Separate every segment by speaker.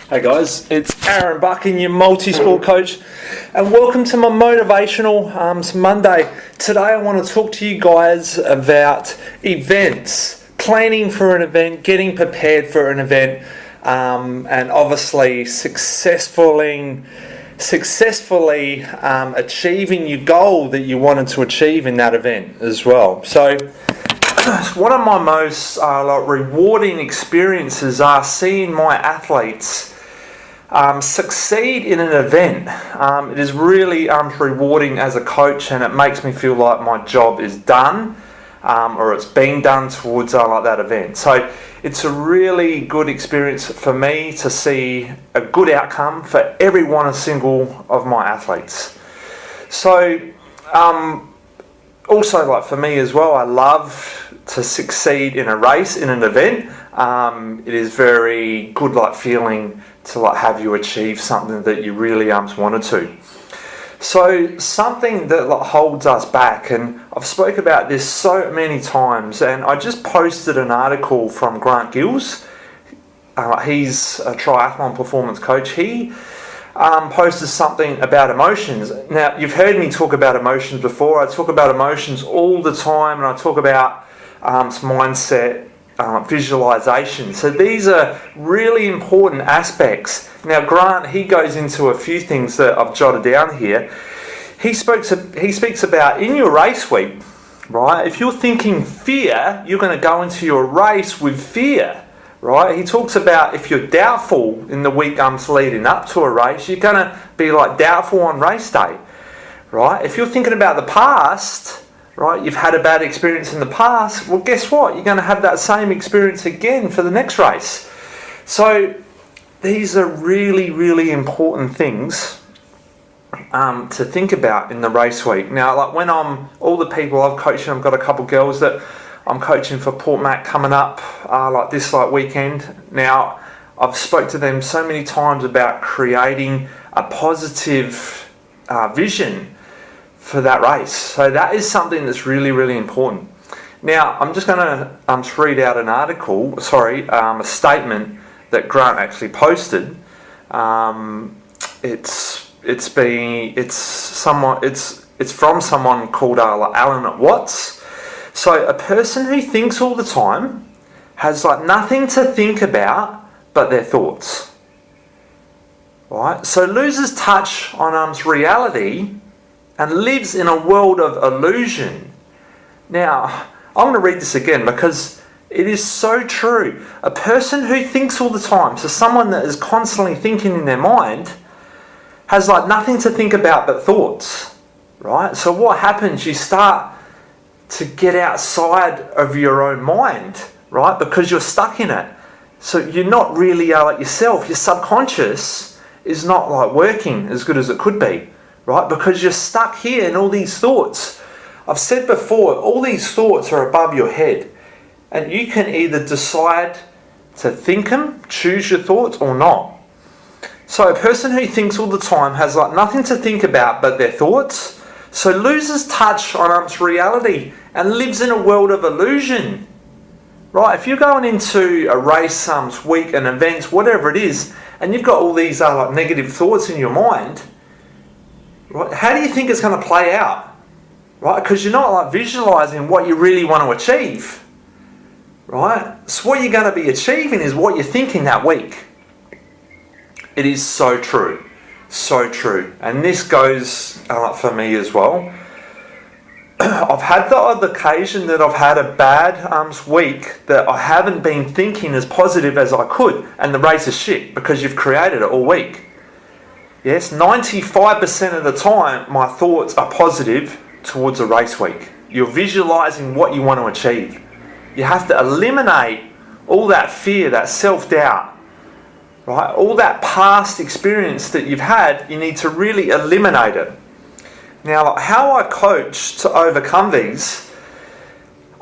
Speaker 1: Hey guys, it's Aaron Bucking, your multi-sport coach, and welcome to my motivational Monday. Today I want to talk to you guys about events, planning for an event, getting prepared for an event, and obviously successfully achieving your goal that you wanted to achieve in that event as well. So one of my most rewarding experiences are seeing my athletes succeed in an event. It is really rewarding as a coach, and it makes me feel like my job is done, or it's been done towards that event. So it's a really good experience for me to see a good outcome for every one single of my athletes. So also, for me as well, I love to succeed in a race, in an event. It is very good feeling to have you achieve something that you really wanted to. So something that holds us back, and I've spoke about this so many times, and I just posted an article from Grant Gills. He's a triathlon performance coach. He posted something about emotions. Now, you've heard me talk about emotions before. I talk about emotions all the time, and I talk about mindset, visualization. So these are really important aspects. Now, Grant, he goes into a few things that I've jotted down here. He speaks about in your race week, right? If you're thinking fear, you're going to go into your race with fear. Right? He talks about if you're doubtful in the week leading up to a race, you're going to be doubtful on race day. Right? If you're thinking about the past, right, you've had a bad experience in the past, well, guess what? You're going to have that same experience again for the next race. So these are really, really important things to think about in the race week. Now, when all the people I've coached, I've got a couple girls that I'm coaching for Port Mac coming up this weekend. Now, I've spoke to them so many times about creating a positive vision for that race. So that is something that's really, really important. Now, I'm just going to read out an article, a statement that Grant actually posted. It's from someone called Alan Watts. So a person who thinks all the time has nothing to think about but their thoughts. Right? So loses touch on reality and lives in a world of illusion. Now, I'm going to read this again because it is so true. A person who thinks all the time, so someone that is constantly thinking in their mind, has nothing to think about but thoughts. Right? So what happens? You start to get outside of your own mind, right? Because you're stuck in it. So you're not really yourself. Your subconscious is not working as good as it could be, right? Because you're stuck here in all these thoughts. I've said before, all these thoughts are above your head, and you can either decide to think them, choose your thoughts, or not. So a person who thinks all the time has nothing to think about but their thoughts. So loses touch on reality and lives in a world of illusion. Right? If you're going into a race, week, an event, whatever it is, and you've got all these negative thoughts in your mind, right? How do you think it's going to play out? Right? Because you're not visualizing what you really want to achieve. Right? So what you're going to be achieving is what you're thinking that week. It is so true. So true. And this goes for me as well. I've had the odd occasion that I've had a bad week that I haven't been thinking as positive as I could, and the race is shit because you've created it all week. Yes, 95% of the time my thoughts are positive towards a race week. You're visualizing what you want to achieve. You have to eliminate all that fear, that self-doubt. Right? All that past experience that you've had, you need to really eliminate it. Now, how I coach to overcome these,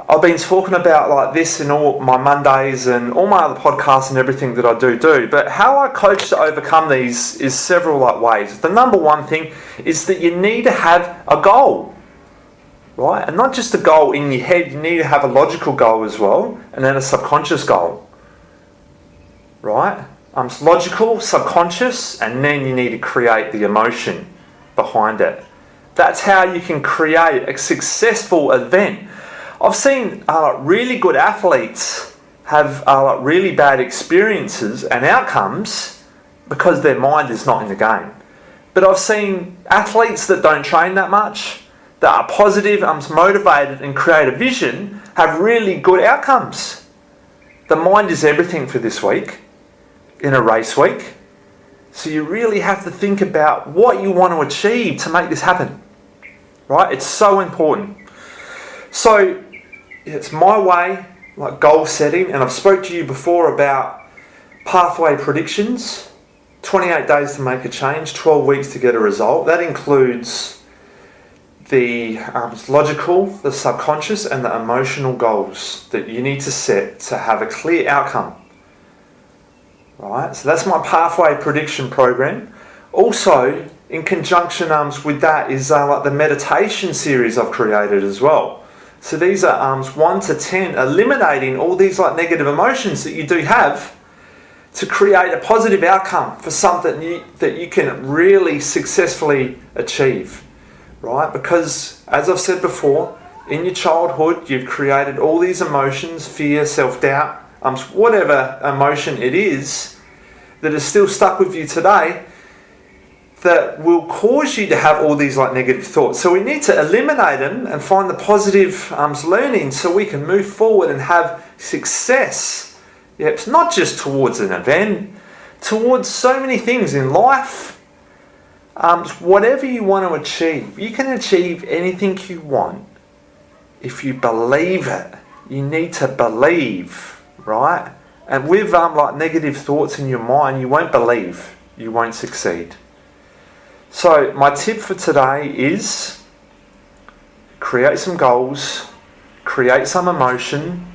Speaker 1: I've been talking about this in all my Mondays and all my other podcasts and everything that I do. But how I coach to overcome these is several ways. The number one thing is that you need to have a goal. Right? And not just a goal in your head, you need to have a logical goal as well, and then a subconscious goal. Right? logical, subconscious, and then you need to create the emotion behind it. That's how you can create a successful event. I've seen really good athletes have really bad experiences and outcomes because their mind is not in the game. But I've seen athletes that don't train that much, that are positive, motivated and create a vision, have really good outcomes. The mind is everything for this week, in a race week. So you really have to think about what you want to achieve to make this happen. Right? It's so important. So it's my way, like goal setting, and I've spoke to you before about pathway predictions. 28 days to make a change, 12 weeks to get a result. That includes the logical, the subconscious, and the emotional goals that you need to set to have a clear outcome. Right? So that's my pathway prediction program. Also, in conjunction with that is like the meditation series I've created as well. So these are 1 to 10, eliminating all these like negative emotions that you do have to create a positive outcome for something that you can really successfully achieve. Right? Because as I've said before, in your childhood you've created all these emotions, fear, self-doubt, whatever emotion it is that is still stuck with you today, that will cause you to have all these like negative thoughts. So we need to eliminate them and find the positive learning so we can move forward and have success. Yep, it's not just towards an event, towards so many things in life. Whatever you want to achieve, you can achieve anything you want if you believe it. You need to believe, right? And with like negative thoughts in your mind, you won't believe, you won't succeed. So my tip for today is create some goals, create some emotion,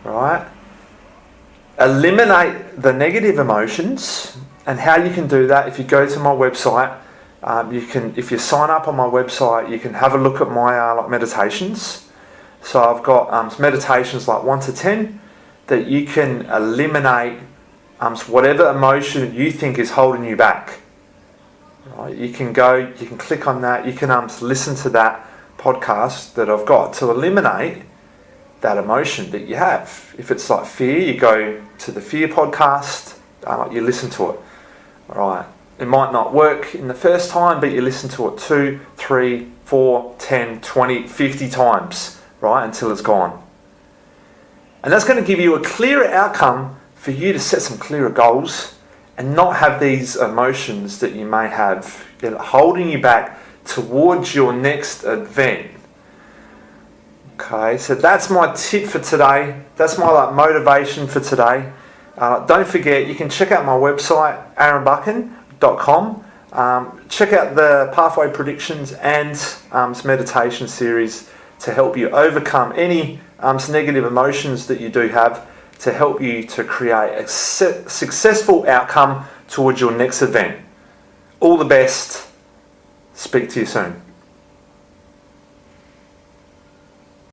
Speaker 1: right? Eliminate the negative emotions, and how you can do that, if you go to my website, if you sign up on my website, you can have a look at my like meditations. So I've got meditations like 1 to 10 that you can eliminate whatever emotion you think is holding you back. Right? You can click on that, you can listen to that podcast that I've got to eliminate that emotion that you have. If it's like fear, you go to the fear podcast, you listen to it. Alright. It might not work in the first time, but you listen to it 2, 3, 4, 10, 20, 50 times, right, until it's gone. And that's going to give you a clearer outcome for you to set some clearer goals and not have these emotions that you may have holding you back towards your next event. Okay, so that's my tip for today. That's my motivation for today. Don't forget, you can check out my website, aaronbuchan.com. Check out the Pathway Predictions and meditation series to help you overcome any negative emotions that you do have, to help you to create a successful outcome towards your next event. All the best. Speak to you soon.